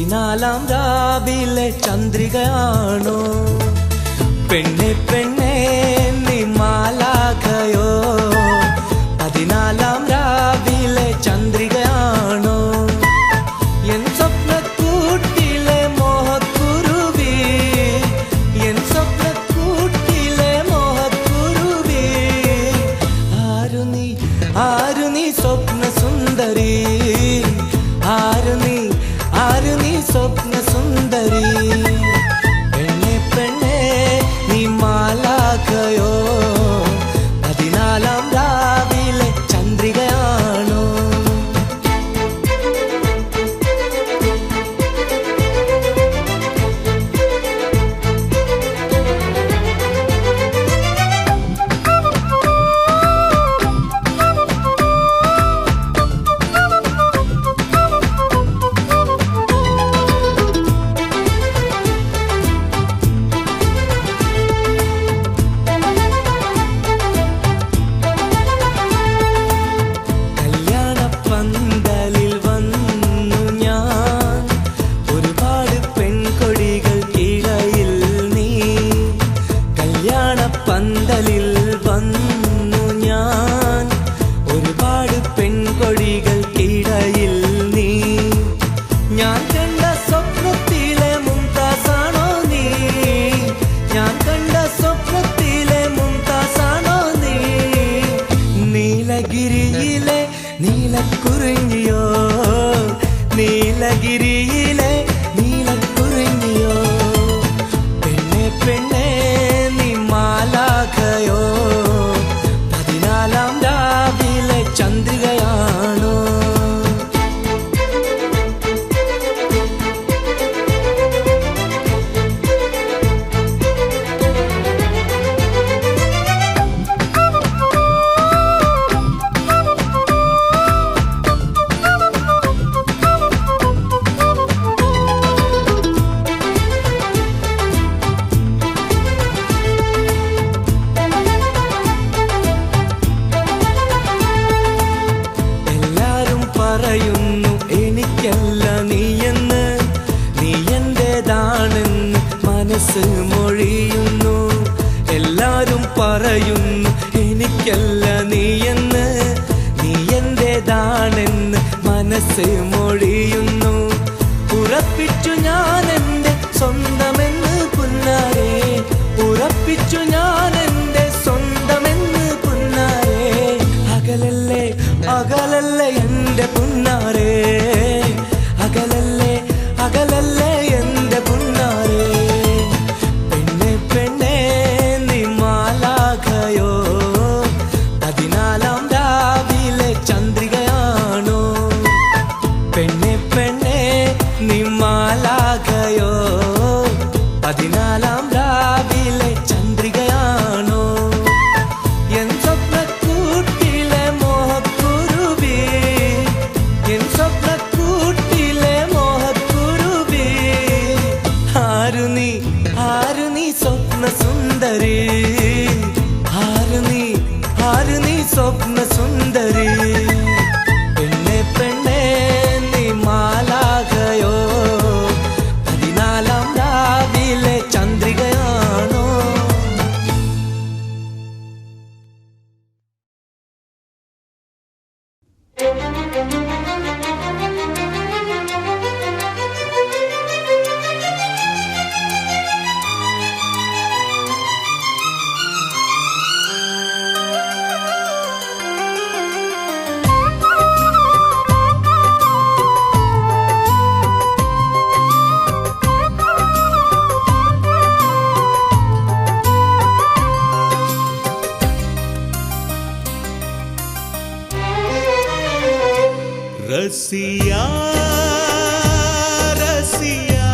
14 രാവിലെ ചന്ദ്രികയാണോ പെണ്ണെ പെണ്ണെ നീ മാലാഖയോ 14 രാവിലെ ചന്ദ്രികയാണോ എൻ സ്വപ്നക്കൂട്ടിലെ മോഹക്കുരുവി എൻ സ്വപ്നക്കൂട്ടിലെ മോഹക്കുരുവി ആരു നീ സ്വപ്ന സുന്ദരി ആരു നീ സ്വപ്ന സുന്ദരി പെണ്ണെ പെണ്ണെ നീ മാലാഖയോ 14 രാവിലെ ചന്ദ്രികയാണോ പന്തലിൽ വന്നു ഞാൻ ഒരുപാട് പെൺകൊടികൾക്കിടയിൽ നീ ഞാൻ കണ്ട സ്വപ്നത്തിലെ മുംതാസാണോ നീ ഞാൻ കണ്ട സ്വപ്നത്തിലെ മുംതാസാണോ നീ നീലഗിരിയിലെ നീലക്കുറിഞ്ഞിയോ നീലഗിരിയിലെ നീലക്കുറിഞ്ഞിയോ പെണ്ണെ പെണ്ണെ മാലാഖയോ 14 രാവിലെ ചന്ദ്രികയാണോ പറയുന്നു എനിക്കല്ല നീയെന്ന് നീ എന്റേതാണെന്ന് മനസ്സ് മൊഴിയുന്നു എല്ലാരും പറയുന്നു എനിക്കല്ല നീയെന്ന് നീ എന്റേതാണെന്ന് മനസ്സ് മൊഴിയുന്നു ഉറപ്പിച്ചു ഞാൻ എന്റെ സ്വന്തമെന്ന് പുന്നാരെ ഉറപ്പിച്ചു ഞാൻ എന്റെ സ്വന്തമെന്ന് പുന്നാരെ അകലല്ലേ അകലല്ലേ എന്റെ പുന്നാരെ അകലല്ലേ അകലല്ലേ എന്റെ പുന്നാരെ പെണ്ണെ പെണ്ണെ നീ മാലാഖയോ 14 രാവിലെ ചന്ദ്രികയാണോ പെണ്ണെ പെണ്ണെ നീ മാലാഖയോ 14 രാവിലെ ചന്ദ്രികയാണോ എൻ സ്വപ്നക്കൂട്ടിലെ മോഹക്കുരുവി എൻ സ്വപ്നക്കൂട്ടിലെ മോഹക്കുരുവി ആരു നീ സ്വപ്ന സുന്ദരി ആരു നീ സ്വപ്ന സുന്ദരി പെണ്ണെ പെണ്ണെ നീ മാലാഖയോ 14 രാവിലെ ചന്ദ്രികയാണോ रसिया रसिया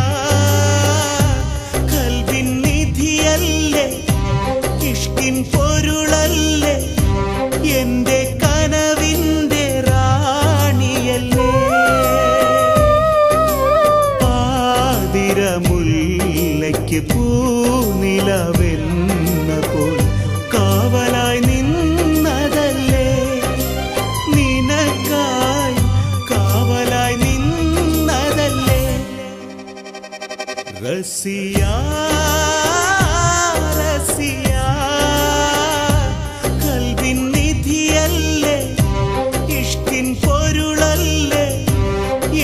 കൽവിൻ നിധിയല്ലേ ഇഷ്കിൻ പൊരുളല്ലേ എൻ്റെ കനവിൻ്റെ റാണിയല്ലേ പാതിരമുല്ലയ്ക്ക് പൂനിലവെന്ന പോൽ കാവലായി നിന്നതല്ലേ നിനക്കായി കാവലായി നിന്നതല്ലേ റസിയാ റസിയാ കൽവിൻ നിധിയല്ലേ ഇഷ്കിൻ പൊരുളല്ലേ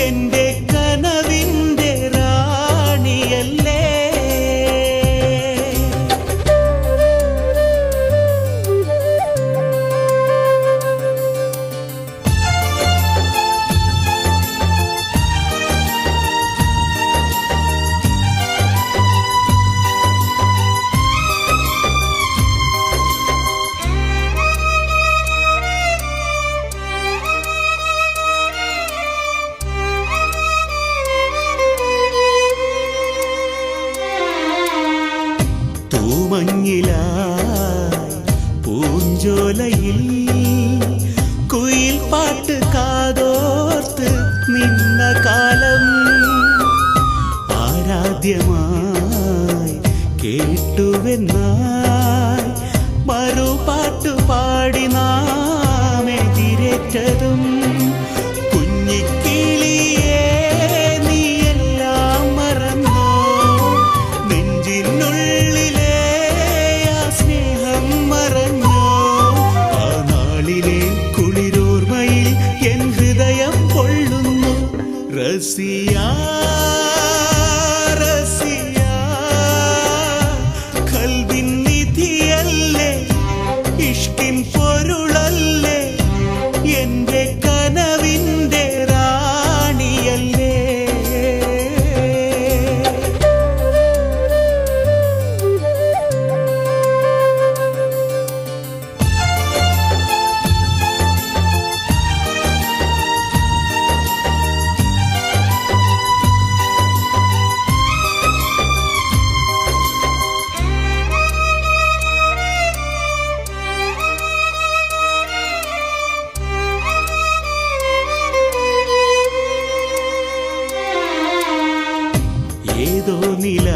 എന്റെ കനവിന്റെ റാണിയല്ലേ തൂമഞ്ഞിലായി പൂഞ്ചോലയിൽ കുയിൽ പാട്ട് കാതോർത്ത് നിന്ന കാലം ആരാധ്യമായി കേട്ടുവെന്നായി മറുപാട്ടു പാടി നാം എതിരേറ്റതും കുഞ്ഞിക്കിളിയേ നീ എല്ലാം മറന്നോ നെഞ്ചിനുള്ളിലെ ആ സ്നേഹം മറന്നോ ആ നാളിലെ കുളിരോർമ്മയിൽ എൻ ഹൃദയം കൊള്ളുന്നു റസിയാ റസിയാ കൽവിൻ നിധിയല്ലേ ഇഷ്കിൻ പൊരുളല്ലേ എന്റെ കനവിന്റെ റാണിയല്ലേ ഏതോ നില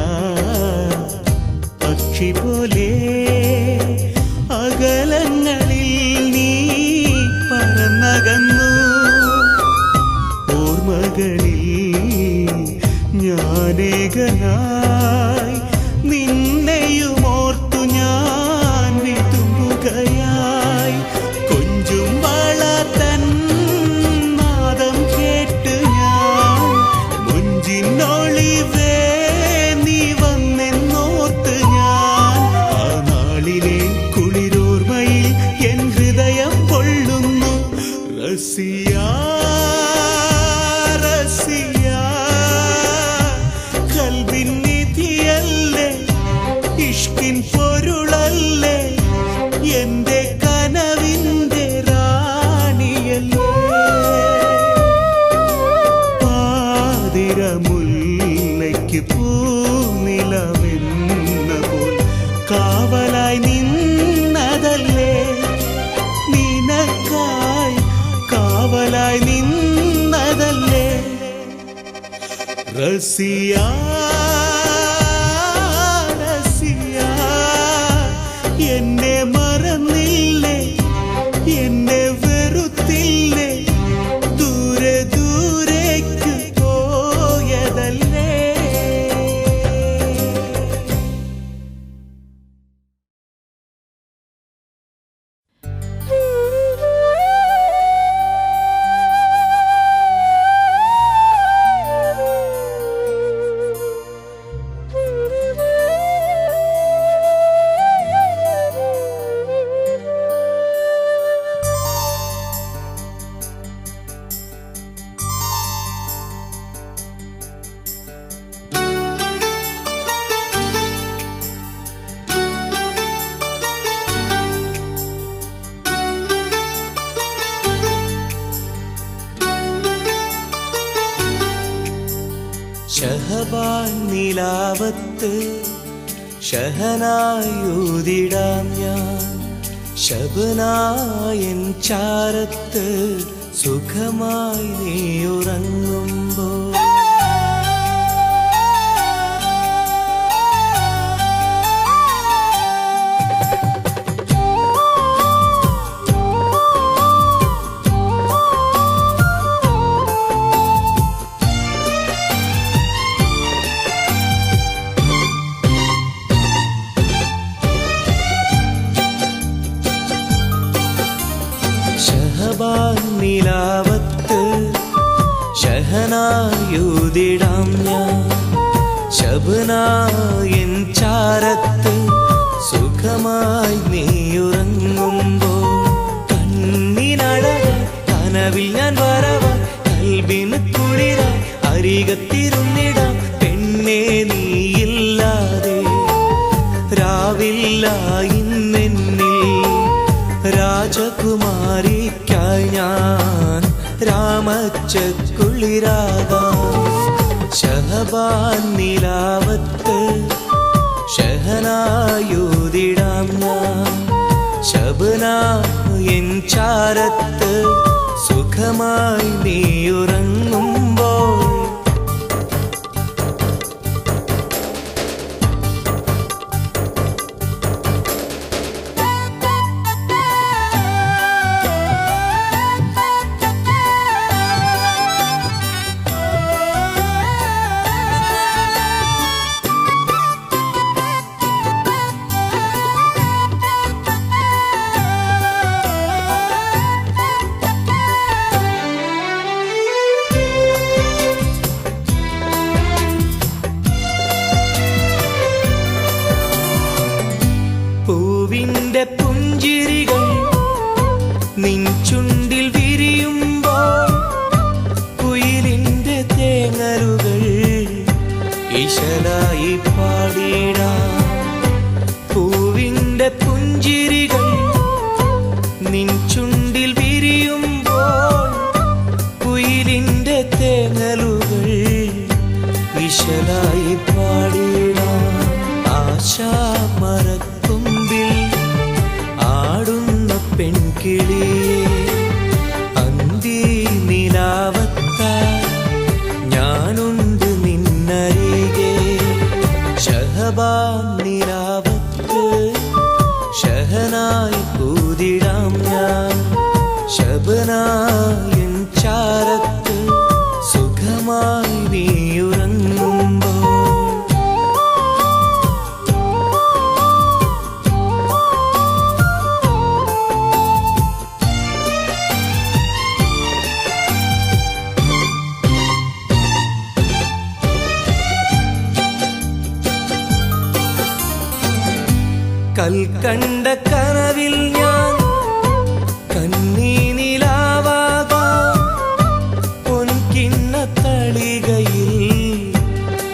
പക്ഷി പോലെ അകലങ്ങളിൽ നീ പറന്നകന്നു ഓർമ്മകളിൽ ഞാനേകനായി നിന്നെയും ഓർത്തു ഞാൻ വിതുമ്പുകയായി കൊഞ്ചും വളർത്തൻ നാദം കേട്ട് ഞാൻ മുഞ്ചിനൊളിവേ നീ വന്നെന്നോർത്ത് ഞാൻ ആ നാളിലെ കുളിരോർമ്മയിൽ എൻ ഹൃദയം കൊള്ളുന്നു റസിയാ റസിയാ കൽവിൻ നിധിയല്ലേ ഇഷ്കിൻ പൊരുളല്ലേ എന്റെ കനവിന്റെ റാണിയല്ലേ പാതിരമുല്ലയ്ക്ക് പൂനിലവെന്ന പോൽ കാവലായി നിന്നതല്ലേ നിനക്കായി കാവലായി നിന്നതല്ലേ റസിയാ റസിയാ എന്നെ മറന്നില്ലേ എന്നെ വെറുത്തില്ലേ ദൂരെ ദൂരേക്ക് പോയതല്ലേ ഷഹബാൻ നിലാവത്ത് ഷഹനായൂതിടാം ഞാൻ ശബനായൻ ചാരത്ത് സുഖമായി നീ ഉറങ്ങുമ്പോൾ ശബനായൂതിടാം ഞാൻ ശബനായൻ ചാരത്ത് സുഖമായി നീയുറങ്ങുമ്പോൾ കണ്ണിനഴക കനവിൽ ഞാൻ വരവാ കൽബിന് കുളിര അരികത്തിരുന്നിടാം പെണ്ണേ നീയില്ലാതെ രാവില്ല ഇന്നെന്നിൽ രാജകുമാരിക്കായി ഞാൻ രാമച്ചക്കുളിരാകാം ശഹബാൻ നിലാവത്ത് ശഹനായൂതിടാം ഞാൻ ശബനാ എൻ ചാരത്ത് സുഖമായി നീയുറങ്ങുമ്പോൾ പൂവിൻ്റെ പുഞ്ചിരികൾ നിൻ ചുണ്ടിൽ വിരിയുമ്പോൾ കുയിലിൻ്റെ തേങ്ങലുകൾ ഇശലായി പാടിടാം പൂവിൻ്റെ പുഞ്ചിരികൾ നിൻ ചുണ്ടിൽ വിരിയുമ്പോൾ കുയിലിൻ്റെ തേങ്ങലുകൾ ഇശലായി പാടിടാം ആശാമരക്കൊമ്പിൽ ആടുന്ന പെൺകിളിയെ അന്തി നിലാവത്താൽ ഞാനുണ്ട് നിന്നരികെ ശഹബാൻ നിലാവത്ത് ശഹനായി പൂതിടാം ഞാൻ ശബനായൻ ചാരത്ത് സുഖമായി നീയുറങ്ങുമ്പോൾ കൽക്കണ്ട കനവിൽ ഞാൻ കണ്ണീനിലാവാകാം പൊൻകിണ്ണ തളികയിൽ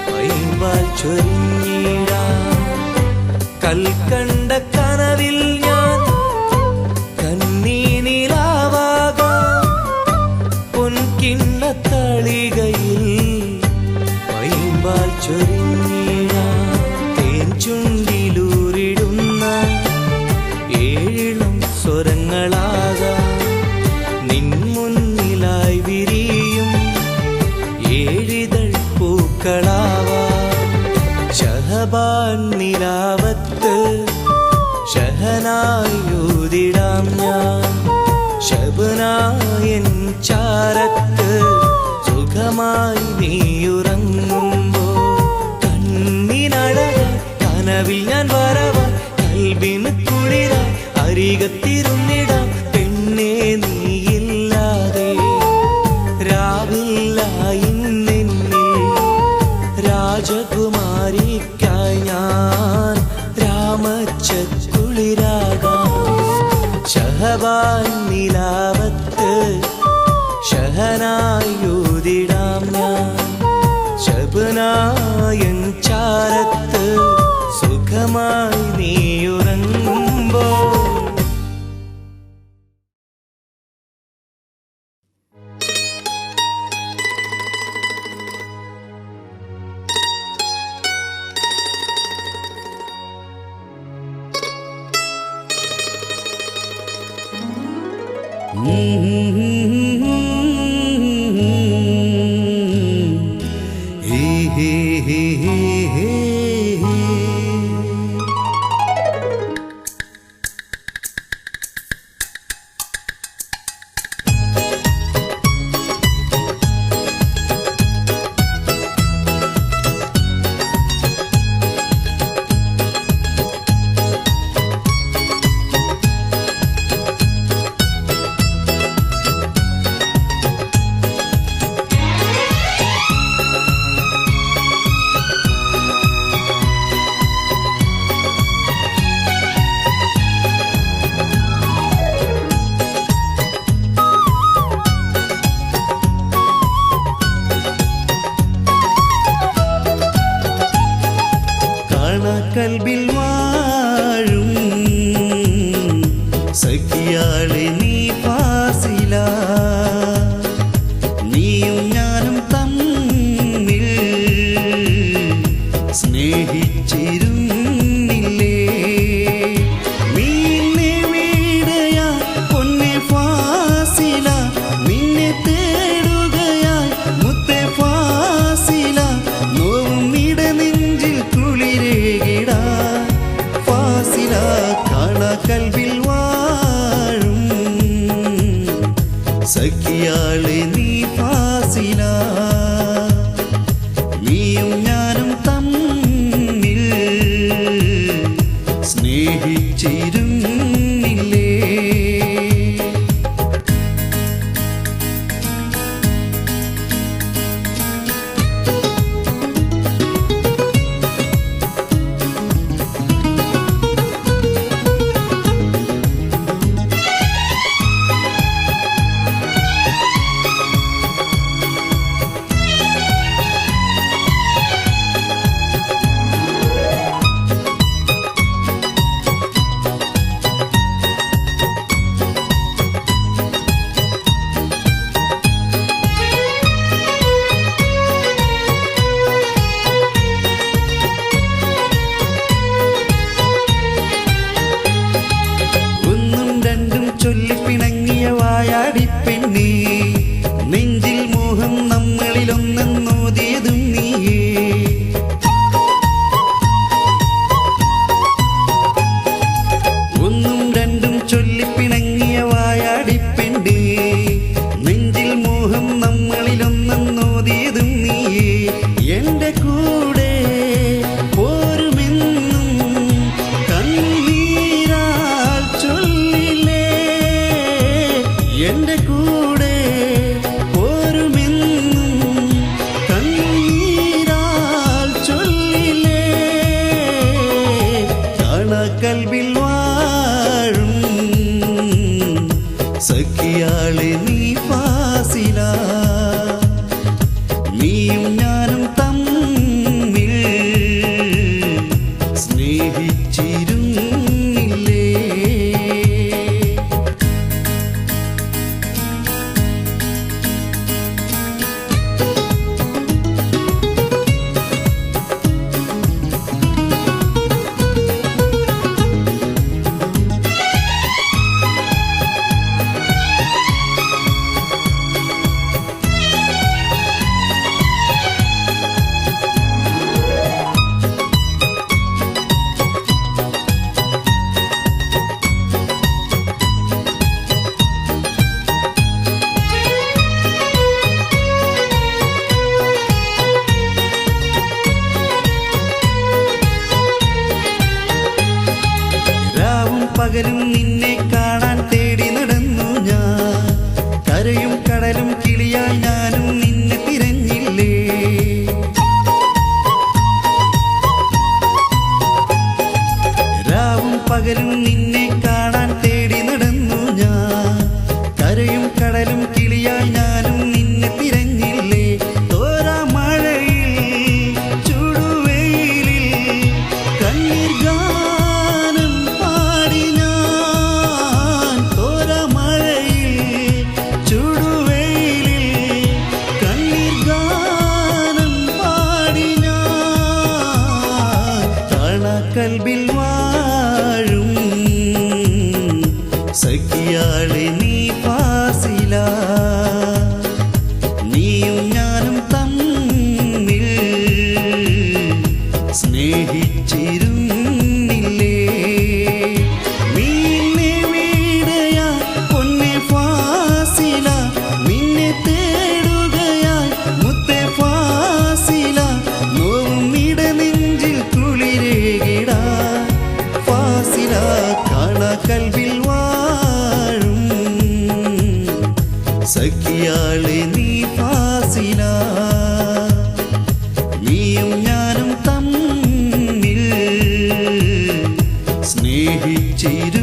വൈവാൽ ചൊരിഞ്ഞിടാം കൽക്കണ്ട കനവിൽ ഞാൻ കണ്ണീനിലാവാകാം പൊൻകിണ്ണ തളികയിൽ വൈവാൽ ചൊരിഞ്ഞിടാം തേൻ ചുണ്ടിലൂരിടുന്ന ഏഴിളം സ്വരങ്ങളാകാം നിൻ മുന്നിലായി വിരിയും ഏഴിതൾ പൂക്കളാവാം ശഹബാൻ നിലാവത്ത് ശഹനായൂതിടാം ഞാൻ ശബനായൻ ചാരത്ത് സുഖമായി നീയുറങ്ങുമ്പോൾ കണ്ണിനഴക കനവിൽ ഞാൻ വരവാ കൽബിന് കുളിര അരികത്തിരുന്നിടാം പെണ്ണേ നീയില്ലാതെ രാവില്ല ഇന്നെന്നിൽ രാജകുമാരിക്കായി ഞാൻ രാമച്ചക്കുളിരാകാം ശഹബാൻ നിലാവത്ത് ശഹനായൂതിടാം ഞാൻ ശബനായൻ ചാരത്ത് സുഖമായി നീയുറങ്ങുമ്പോൾ കൽബിൽ വാഴും സഖിയാളെ നീ ഫാസില. നീയും ഞാനും തമ്മിൽ സ്നേഹിച്ചിരുന്നില്ലേ? നിന്നെ വീടയാ പൊന്നെ ഫാസില, നിന്നെ തേടുകയായി മുത്തേ ഫാസില. നോവും ഇടനെഞ്ചിൽ കുളിരേകിടാ ഫാസില. കാണാ കൽബിൽ വാഴും സഖിയാളെ നീ ഫാസില. നീയും ഞാനും തമ്മിൽ സ്നേഹിച്ചിരുന്നില്ലേ? ചൊല്ലിപ്പിണങ്ങിയ വായാടിപ്പെണ്ണേ, നെഞ്ചിൽ മോഹം നമ്മളിലൊന്നെന്നോതിയതും നീയേ. ഒന്നും രണ്ടും ചൊല്ലിപ്പിണങ്ങിയ വായാടിപ്പെണ്ണേ, നെഞ്ചിൽ മോഹം നമ്മളിലൊന്നെന്നോതിയതും നീയേ. എന്റെ കൂടെ പോരുമെന്നും കണ്ണീരാൽ ചൊല്ലില്ലേ? എന്റെ കൂടെ പോരുമെന്നും കണ്ണീരാൽ ചൊല്ലില്ലേ? കാണാ കൽബിൽ വാഴും സഖിയാളെ നീ ഫാസില. നീയും ഞാനും തമ്മിൽ സ്നേഹിച്ചിരുന്നില്ലേ? പകലും നിന്നെ കാണാൻ തേടി നടന്നു ഞാൻ. കരയും കടലും കിളിയായി ഞാനും നിന്നെ തിരഞ്ഞില്ലേ? രാവും പകലും നിന്നെ കാണാൻ തേടി നടന്നു ഞാൻ. കരയും കടലും കിളിയായി ഞാനും നിന്നെ തിരഞ്ഞില്ലേ? തോരാ മഴയിൽ ചുടുവെയിലിൽ കണ്ണീർ ഗാനം പാടി ഞാൻ. തോരാ മഴയിൽ ചുടുവെയിലിൽ കണ്ണീർ ഗാനം പാടി ഞാൻ. കാണാ കൽബിൽ വാഴും സഖിയാളെ നീ ഫാസില. നീയും ഞാനും തമ്മിൽ സ്നേഹിച്ചിരുന്നില്ലേ? നിന്നെ വീടയാ പൊന്നെ ഫാസില, നിന്നെ തേടുകയായി മുത്തേ ഫാസില. നോവും ഇടനെഞ്ചിൽ കുളിരേകിടാ ഫാസില. കാണാ കൽബിൽ വാഴും സഖിയാളെ നീ ഫാസില. നീയും ഞാനും തമ്മിൽ സ്നേഹിച്ചിരുന്നില്ലേ?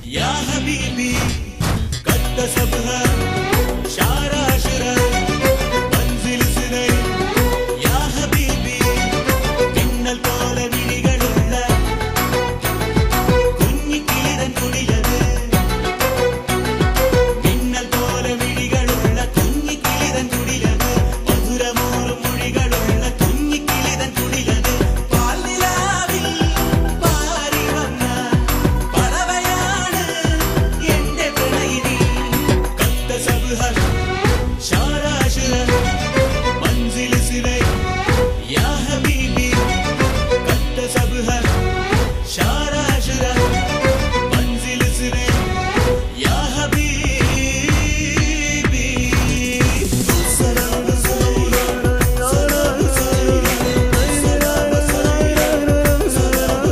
या हबीबी कद सब है शारा शरा मंजिल सुने या हबीबी मिन्नल പോലെ വിഴികളുള്ള കുഞ്ഞിക്കിളിരൻ കുടിയത് മിന്നൽ പോലെ വിഴികളുള്ള കുഞ്ഞിക്കിളിരൻ കുടിയത് മധുരമൂറും മൊഴികളുള്ള കുഞ്ഞിക്കിളിരൻ കുടിയത് പാൽനിലാവിൽ പാറി വന്ന പറവയാണ് എന്റെ പ്രണയിനി കത്ത സബ് ഹർ ശാരാശിര मंजिल सिरे या हबीबी कत्त सब है शारा शरा मंजिल सिरे या हबीबी सलाम सलाम सलाम सलाम सलाम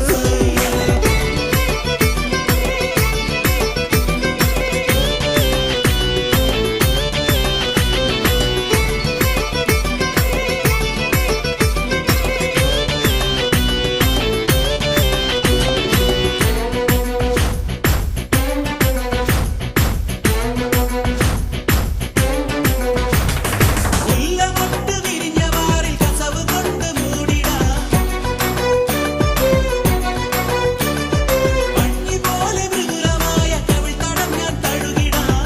മുല്ലമൊട്ട് വിരിഞ്ഞ വാറിൽ കസവ് കൊണ്ട് മൂടിടാം പഞ്ഞി പോലെ മൃദുലമായ കവിൾത്തടം ഞാൻ തഴുകിടാം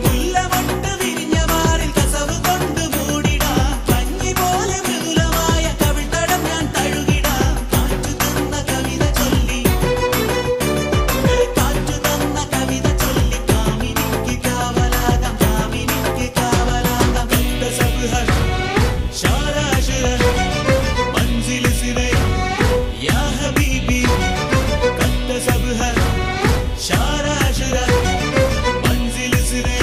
മുല്ലമൊട്ട് വിരിഞ്ഞ വാറിൽ കസവ് കൊണ്ട് മൂടിടാം പഞ്ഞി പോലെ മൃദുലമായ കവിൾത്തടം ഞാൻ തഴുകിടാം കാറ്റു തന്ന കവിത ചൊല്ലി കാറ്റു തന്ന കവിത ചൊല്ലി കാമിനിക്ക് കാവലാകാം കാമിനിക്ക് കാവലാകാം കത്ത സബ് ഹർ ശാരാ ശര मंजिल सिरे या हबीबी कत्त सब है शारा शरा मंजिल सिरे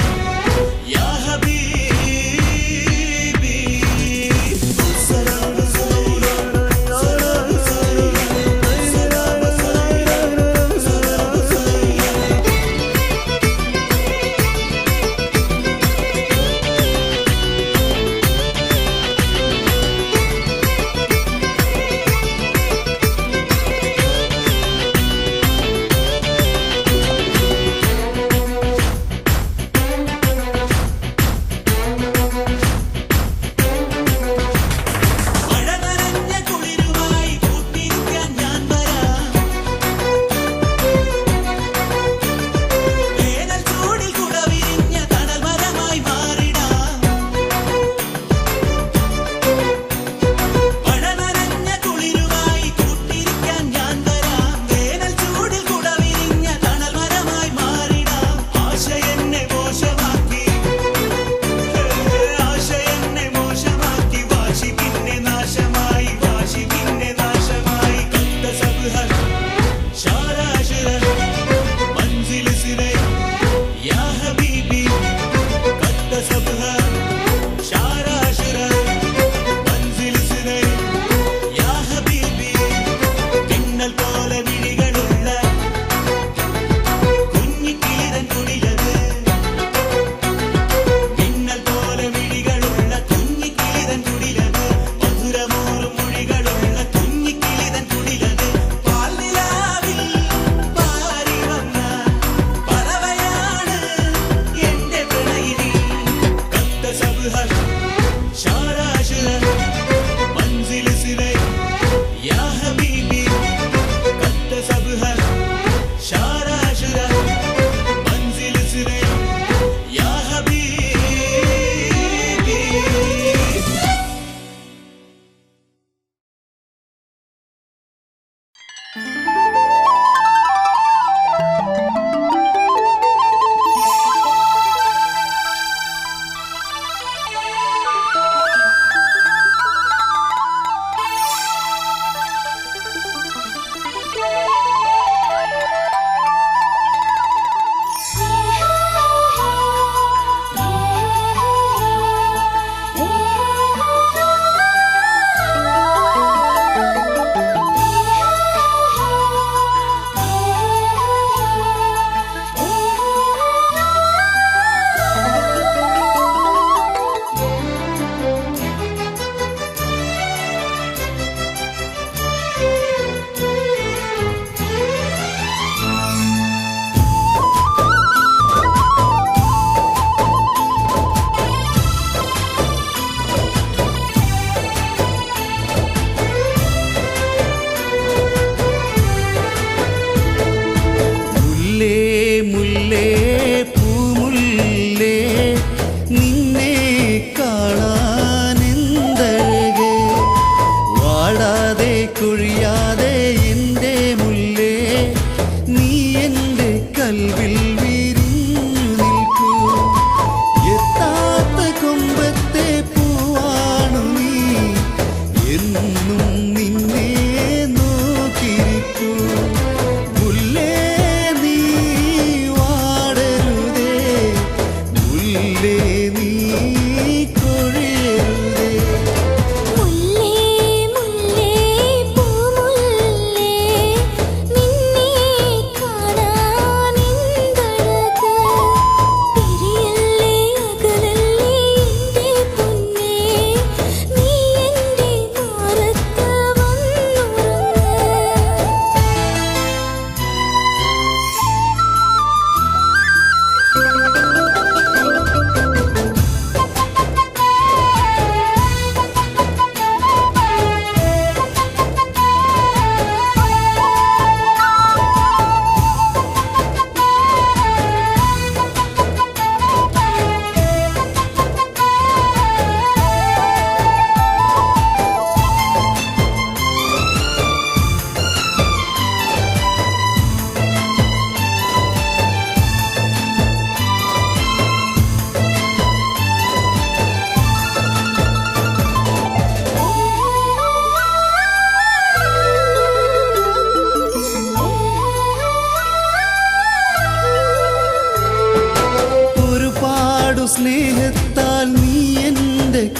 या हबीबी सलाम सलाम सलाम सलाम सलाम മഴ നനഞ്ഞ കുളിരുമായി കൂട്ടിരിക്കാൻ ഞാൻ വരാം വേനൽ ചൂടിൽ കുട വിരിഞ്ഞ തണൽ മരമായി മാറിടാം മഴ നനഞ്ഞ കുളിരുമായി കൂട്ടിരിക്കാൻ ഞാൻ വരാം വേനൽ ചൂടിൽ കുട വിരിഞ്ഞ തണൽ മരമായി മാറിടാം ആശ എന്നെ മോശമാക്കി ആശ എന്നെ മോശമാക്കി വാശി പിന്നെ നാശമായി വാശി പിന്നെ നാശമായി കത്ത സബ് ഹർ ശാരാ ശര मंजिल सिरे या हबीबी कत्त सब है शारा शरा मंजिल सिरे या हबीबी मिन्नल പോലെ വിഴികളുള്ള കുഞ്ഞിക്കിളിരൻ കുടിയത് മിന്നൽ പോലെ വിഴികളുള്ള കുഞ്ഞിക്കിളിരൻ കുടിയത് മധുരമൂറും മൊഴികളുള്ള കുഞ്ഞിക്കിളിരൻ കുടിയത് പാൽനിലാവിൽ പാറി വന്ന പറവയാണ് എന്റെ പ്രണയിനി കത്ത സബ് ഹർ ശാരാ ശര मंजिल सिरे या हबीबी कत्त सब है शारा शरा मंजिल सिरे या हबीबी Oh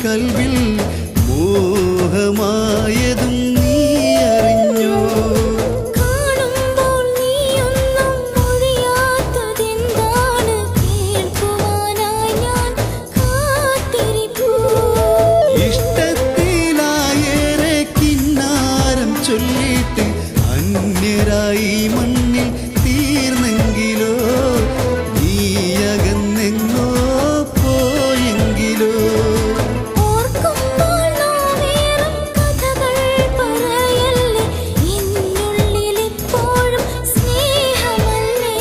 കൽവിൽ മോഹമായതും നീ അറിഞ്ഞോ? കാണുമ്പോൾ നീയൊന്നും മൊഴിയാത്തതെന്താണ്? കേൾക്കുവാനായി ഞാൻ കാത്തിരിപ്പൂ. ഇഷ്ടത്തിലായേറെ കിന്നാരം ചൊല്ലിയിട്ട് അന്യരായി മണ്ണിൽ തീർന്നെങ്കിലോ, നീയകന്നെങ്ങോ പോയെങ്കിലോ? ഓർക്കുമ്പോൾ നോവേറും കഥകൾ പറയല്ലേ, എന്നുള്ളിലിപ്പോഴും സ്നേഹമല്ലേ?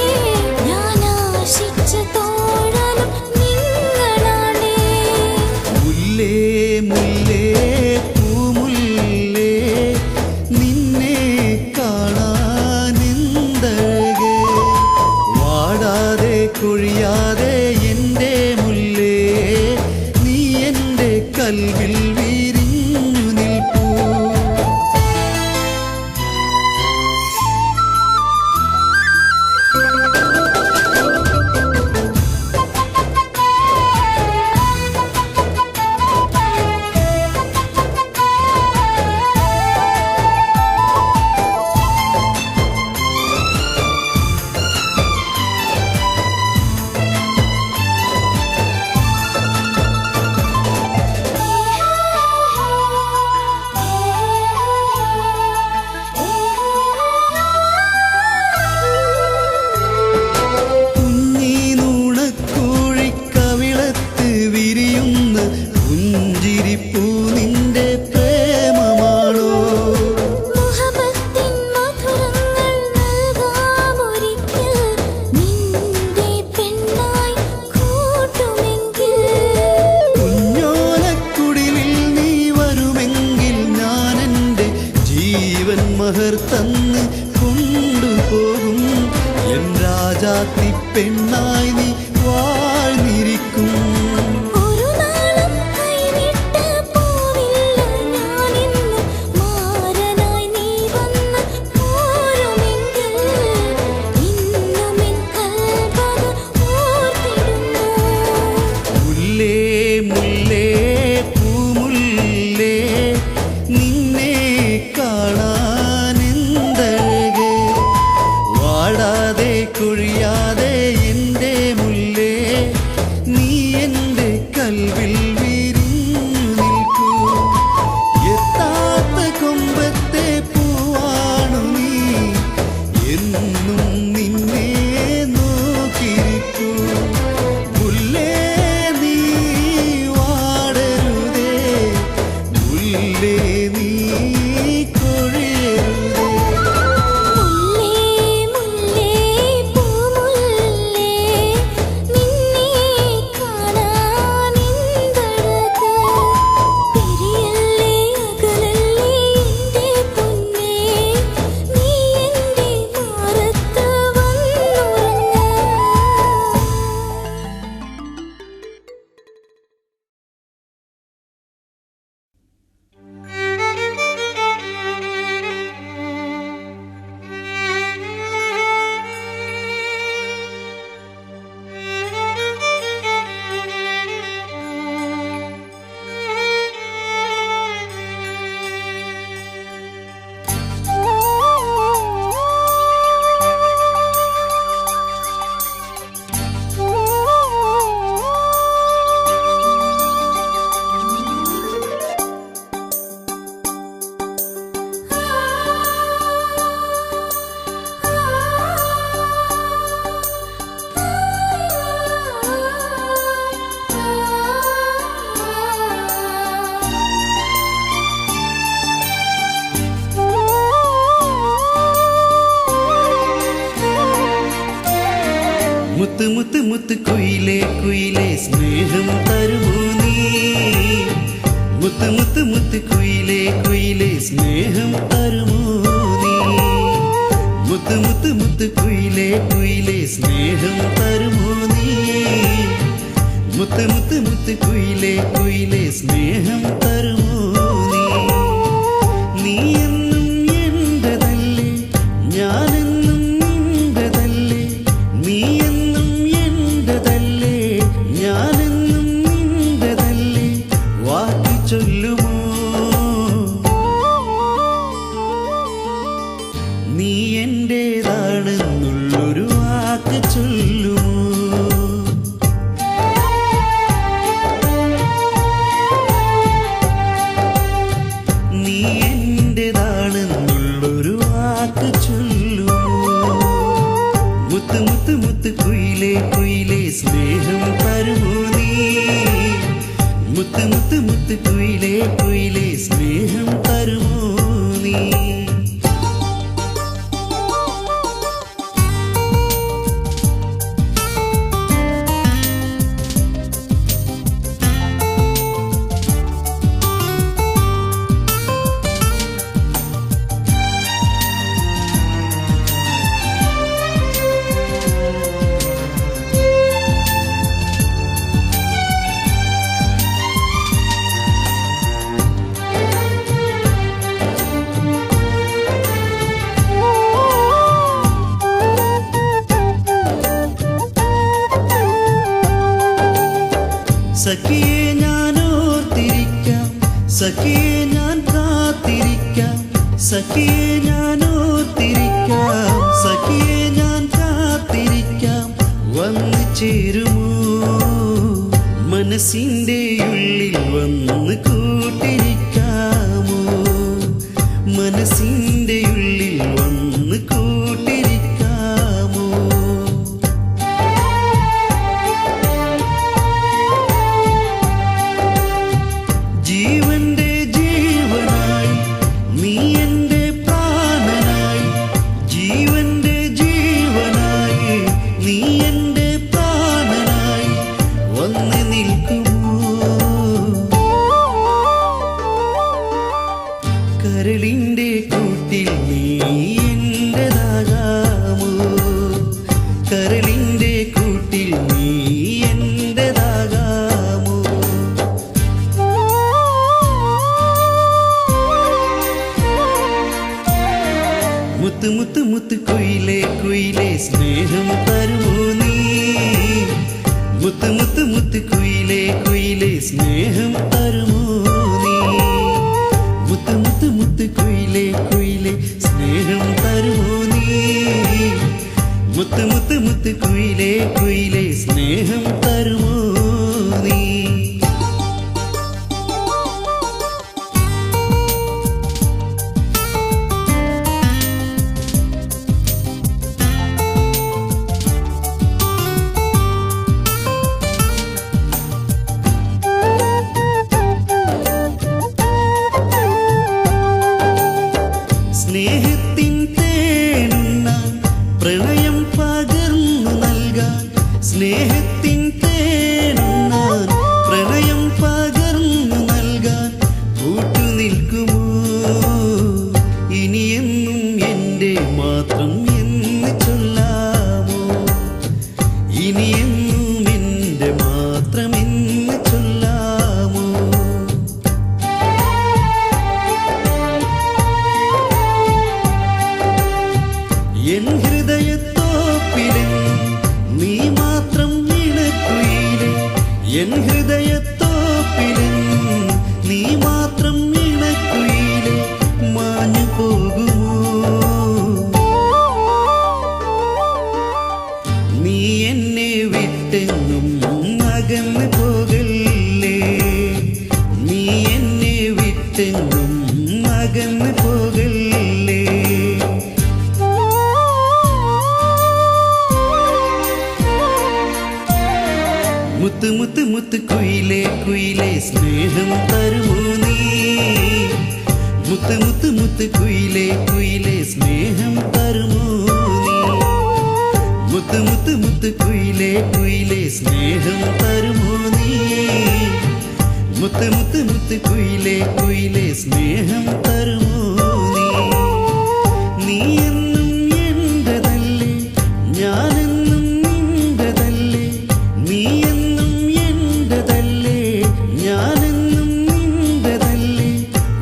ഞാൻ ആശിച്ച തോഴനും നിങ്ങളാണേ. മുല്ലേ മുല്ലേ പൂമുല്ലേ, നിന്നെ കാണാനെന്തഴക്. വാടാതെ കൊഴിയാതെ എൻ്റെ മുല്ലേ, നീ എൻ്റെ കൽവിൽ വിരിഞ്ഞു നിൽപ്പൂ. കുഞ്ഞി നുണക്കുഴിക്കവിളത്ത് വിരിയുന്ന പുഞ്ചിരിപ്പൂ നിന്റെ പ്രേമമാണോ? മുഹബത്തിൻ മധുരങ്ങൾ നൽകാമൊരിക്കൽ, നിന്റെ പെണ്ണായി കൂട്ടുമെങ്കിൽ. കുഞ്ഞോലക്കുടിലിൽ നീ വരുമെങ്കിൽ ഞാനെൻ്റെ ജീവൻ മഹർ തന്ന് കൊണ്ടുപോകും. എൻ രാജാത്തി പെണ്ണായി നീ വാഴ്ന്നിരിക്കും. ഒരു നാളും കൈവിട്ട് പോവില്ല ഞാനിന്ന്, മാരനായി നീ വന്ന് പോരുമെങ്കിൽ. ഇന്നും എൻ കൽബത് ഓർത്തിടുന്നു. മുല്ലേ മുല്ലേ പൂമുല്ലേ, നിന്നെ കാണാനെന്തഴക്. വാടാതെ കൊഴിയാതെ എൻ്റെ മുല്ലേ, നീ എൻ്റെ കൽവിൽ വിരിഞ്ഞു നിൽക്കൂ. എത്താത്ത കൊമ്പത്തെ പൂവാണു നീ, എന്നും നിന്നെ നോക്കിയിരിക്കൂ. മുല്ലേ നീ വാടരുതേ, മുല്ലേ നീ കൊഴിയരുതേ. മുല്ലേ മുല്ലേ പൂമുല്ലേ, നിന്നെ കാണാനെന്തഴക്. പിരിയല്ലേ അകലല്ലേ എൻ്റെ പൊന്നേ, നീ എൻ്റെ മാറത്ത് വന്നുറങ്ങ്. മുത്ത് മുത്ത് മുത്ത് കുയിലേ കുയിലേ സ്നേഹം തരുമോ നീ? മുത്ത് മുത്ത് മുത്ത് കുയിലേ കുയിലേ സ്നേഹം തരുമോ നീ? മുത്ത് മുത്ത് മുത്ത് കുയിലേ കുയിലേ സ്നേഹം തരുമോ നീ? മുത്ത് മുത്ത് മുത്ത് കുയിലേ കുയിലേ സ്നേഹം തരുമോ നീ? നീ എന്നും എന്റേതല്ലേ, ഞാനെന്നും നിന്റേതല്ലേ. നീ എന്നും എന്റേതല്ലേ, ഞാനെന്നും നിന്റേതല്ലേ. വാക്ക് എന്റേതാണെന്നുള്ളൊരു വാക്ക് ചൊല്ലുമോ? നീ എന്റേതാണെന്നുള്ളൊരു വാക്ക് ചൊല്ലുമോ? മുത്ത് മുത്ത് മുത്ത് കുയിലേ കുയിലേ സ്നേഹം തരുമോ നീ? മുത്ത് മുത്ത് മുത്ത് കുയിലേ കുയിലേ സ്നേഹം തരുമോ നീ? സഖിയെ ഞാൻ ഓർത്തിരിക്കാം, സഖിയെ ഞാൻ കാത്തിരിക്കാം, സഖിയെ ഞാൻ ഓർത്തിരിക്കാം, സഖിയെ ഞാൻ കാത്തിരിക്കാം. വന്നു ചേരുമോ മനസ്സിൻ്റെ ഉള്ളിൽ വന്ന് കൂട്ടിരിക്കാമോ? മനസ്സിൻ്റെ ഉള്ളിൽ വന്ന് കൂട്ടിരിക്കാമോ? ജീവന്റെ ജീവനായി നീ എൻ്റെ പ്രാണനായി, ജീവന്റെ ജീവനായി നീ എൻ്റെ പ്രാണനായി വന്ന് നിൽക്കുമോ? കരളിൻ്റെ കൂട്ടിൽ നീ എൻ്റെതാകാമോ? കരളിൻ്റെ കൂട്ടിൽ നീ എൻ്റെതാകാമോ? മുത്ത് മുത്ത് മുത്ത് കുയിലേ കുയിലേ സ്നേഹം തരുമോ നീ? മുത്ത് മുത്ത് മുത്ത് കുയിലേ കുയിലേ സ്നേഹം തരുമോ നീ? മുത്ത് മുത്ത് മുത്ത് കുയിലേ കുയിലേ സ്നേഹം തരുമോ നീ? മുത്ത് മുത്ത് മുത്ത് കുയിലേ കുയിലേ സ്നേഹം തരുമോ നീ? സ്നേഹത്തിൻ തേനുണ്ണാൻ പ്രണയം പകർന്നു നൽകാൻ, സ്നേഹത്തിൻ തേനുണ്ണാൻ പ്രണയം പകർന്നു നൽകാൻ കൂട്ടുനിൽക്കുമോ? ഇനിയെന്നും എൻ്റെ മാത്രം എന്ന് ചൊല്ലാമോ? ഇനിയെന്നും എൻ്റെ മാത്രം എന്ന് ചൊല്ലാമോ? എൻ ഹൃദയത്തോപ്പിലെന്നും നീ മാത്രം ഇണക്കുയിലേ, എൻ ഹൃദയത്തോപ്പിലെന്നും നീ മാത്രം ഇണക്കുയിലേ മാഞ്ഞു പോകുമോ? നീ എന്നെ വിട്ടെന്നും അകന്നു പോകല്ലേ, നീ എന്നെ വിട്ടെന്നും അകന്നു പോകല്ലേ. മുത്ത് മുത്ത് മുത്ത് കുയിലേ കുയിലേ സ്നേഹം തരുമോ നീ? മുത്ത് മുത്ത് മുത്ത് കുയിലേ കുയിലേ സ്നേഹം തരുമോ നീ? മുത്ത് മുത്ത് മുത്ത് കുയിലേ കുയിലേ സ്നേഹം തരുമോ നീ? മുത്ത് മുത്ത് മുത്ത് കുയിലേ കുയിലേ സ്നേഹം തരുമോ നീ? നീ എന്നും എന്റേതല്ലേ, ഞാനെന്നും നിന്റേതല്ലേ, നീ എന്നും എന്റേതല്ലേ, ഞാനെന്നും നിന്റേതല്ലേ,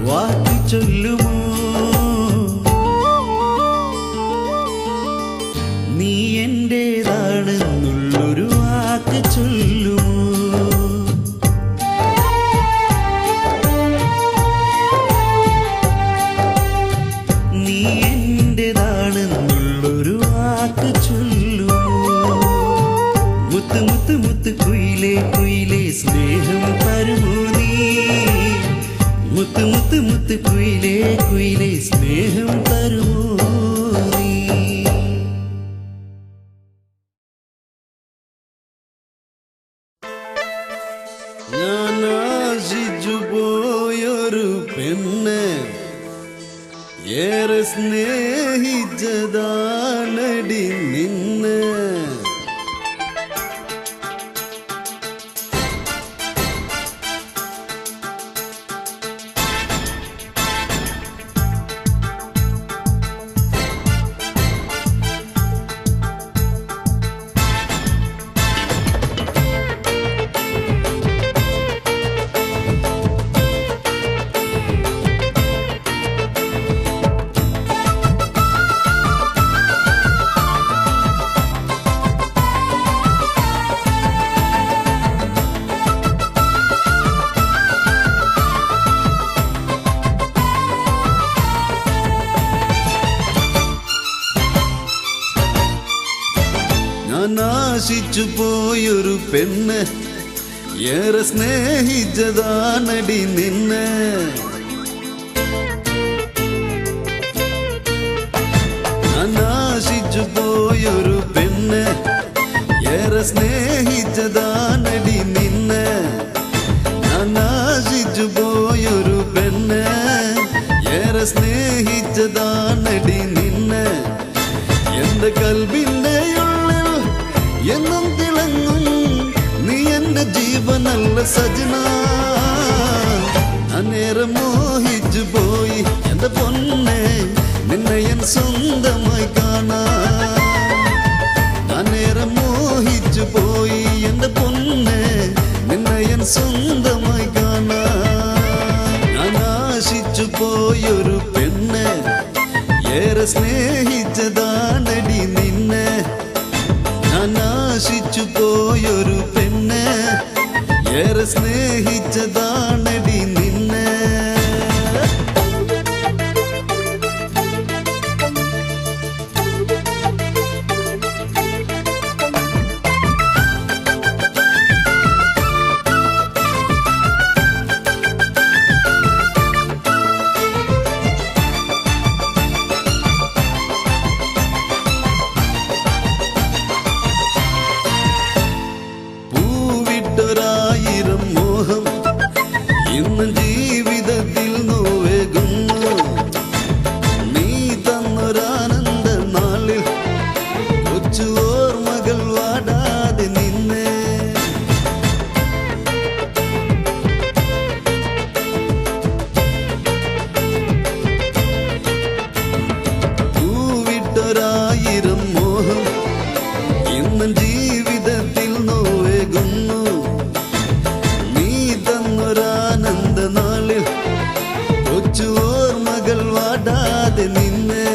വാക്ക് ചൊല്ലുമോ? നീ എന്റേതാണെന്നുള്ളൊരു വാക്ക് ചൊല്ലുമോ? ഉള്ളൊരു വാക്ക് ചൊല്ലുമോ മുത്ത് മുത്ത് മുത്ത് കുയിലേ കുയിലേ സ്നേഹം തരുമോ നീ മുത്ത് മുത്ത് മുത്ത് കുയിലേ കുയിലേ സ്നേഹം തരുമോ നീ ഞാൻ ആശിച്ചു പോയൊരു പെണ്ണ് ഏറെ സ്നേഹിച്ചതാനടി നിന്നെ ഞാൻ ആശിച്ചു പോയൊരു പെണ്ണ് ഏറെ സ്നേഹിച്ചതാനടി നിന്നെ ഞാൻ ആശിച്ചു പോയൊരു പെണ്ണ് ഏറെ സ്നേഹിച്ചതാനടി നിന്നെ ഞാൻ ആശിച്ചു പോയൊരു പെണ്ണ് ഏറെ സ്നേഹിച്ചതാനടി നിന്നെ എന്റെ കൽബിന്റെ എന്നും തിളങ്ങും നീ എന്റെ ജീവനല്ല സജന അന്നേരം മോഹിച്ചു പോയി എന്റെ പൊന്നെ നിന്നെ എൻ സ്വന്തമായി കാണാൻ അന്നേരം മോഹിച്ചു പോയി എന്റെ പൊന്നെ നിന്നെ എൻ സ്വന്തമായി കാണാൻ ഞാൻ ആശിച്ചു പോയൊരു പെണ്ണ് ഏറെ സ്നേഹിച്ചതാനടി നിന്നെ ഞാൻ ആശിച്ചു പോയൊരു പെണ്ണ് ഏറെ സ്നേഹിച്ചതാനടി നിന്നെ പൂവിട്ടൊരായിരം മോഹം ഇന്ന് ജീവിതത്തിൽ നോവേകുന്നു നീ തന്നൊരാനന്ദ നാളിൽ കൊച്ചു ഓർമ്മകൾ വാടാതെ നിന്നെ പൂവിട്ടൊരായിരം മോഹം ഇന്ന് ജീവിതത്തിൽ നോവേകുന്നു നീ തന്നൊരാനന്ദ നാളിൽ കൊച്ചു ഓർമ്മകൾ വാടാതെ നിന്നെ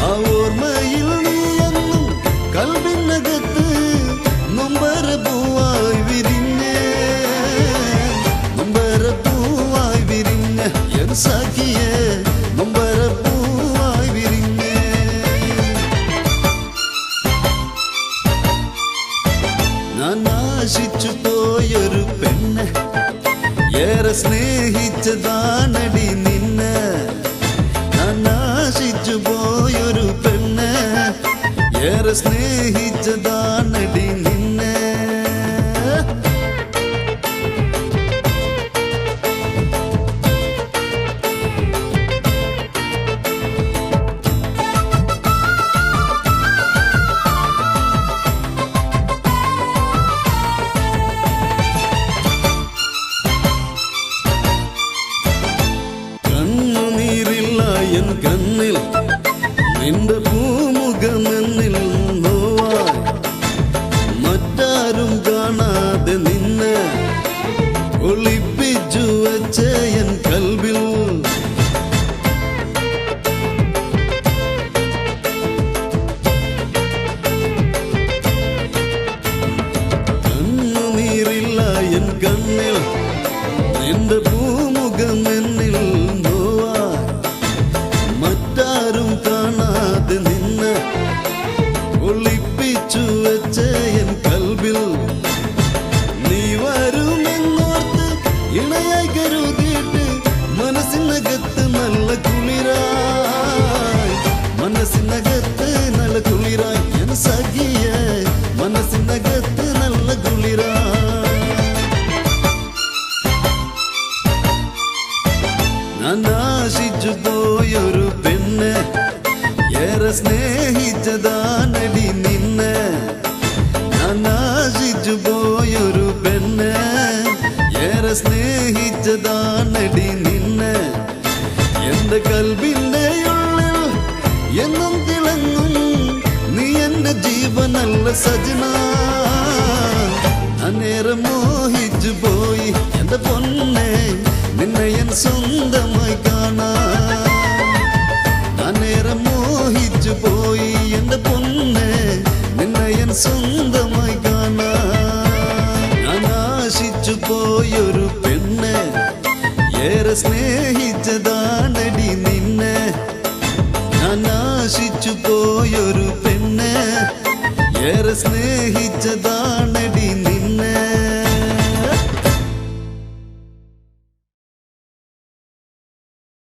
ആ ഓർമ്മയിൽ നീ എന്നും കൽവിനകത്ത് നൊമ്പര പൂവായി വിരിഞ്ഞേ നൊമ്പര പൂവായി വിരിഞ്ഞ എൻ സഖിയേ നൊമ്പര പൂവായി വിരിഞ്ഞേ ഞാൻ ആശിച്ചു പോയൊരു പെണ്ണ് ഏറെ സ്നേഹിച്ചതാനടി നിന്നെ ഞാൻ ആശിച്ചു പോയൊരു പെണ്ണ് ഏറെ സ്നേഹിച്ചതാനടി നിന്നെ കണ്ണുനീരില്ല എൻ കണ്ണിൽ നിന്റെ പൂമുഖമെന്നിൽ നോവാൻ നല്ല കുളിരായി എൻ സഖിയ മനസ്സിനകത്ത് നല്ല കുളിരായി ഞാൻ ആശിച്ചു പോയൊരു പെണ്ണ് ഏറെ സ്നേഹിച്ചതാനടി നിന്നെ ഞാൻ ആശിച്ചു പോയൊരു പെണ്ണ് ഏറെ സ്നേഹിച്ചതാനടി നിന്നെ എന്റെ കൽബിന്റെ ഉള്ളിൽ എന്നും തിളങ്ങും നീ എന്റെ ജീവനല്ല സജന അന്നേരം മോഹിച്ചു പോയി എന്റെ പൊന്നെ നിന്നെ എൻ സ്വന്തമായി കാണാൻ അന്നേരം മോഹിച്ചു പോയി എന്റെ പൊന്നെ നിന്നെ എൻ സ്വന്തമായി കാണാൻ ഞാൻ ആശിച്ചു പോയൊരു പെണ്ണ് ഏറെ സ്നേഹിച്ചതാണടി നിന്നെ ഞാൻ ആശിച്ചു പോയൊരു പെണ്ണ് ഏറെ സ്നേഹി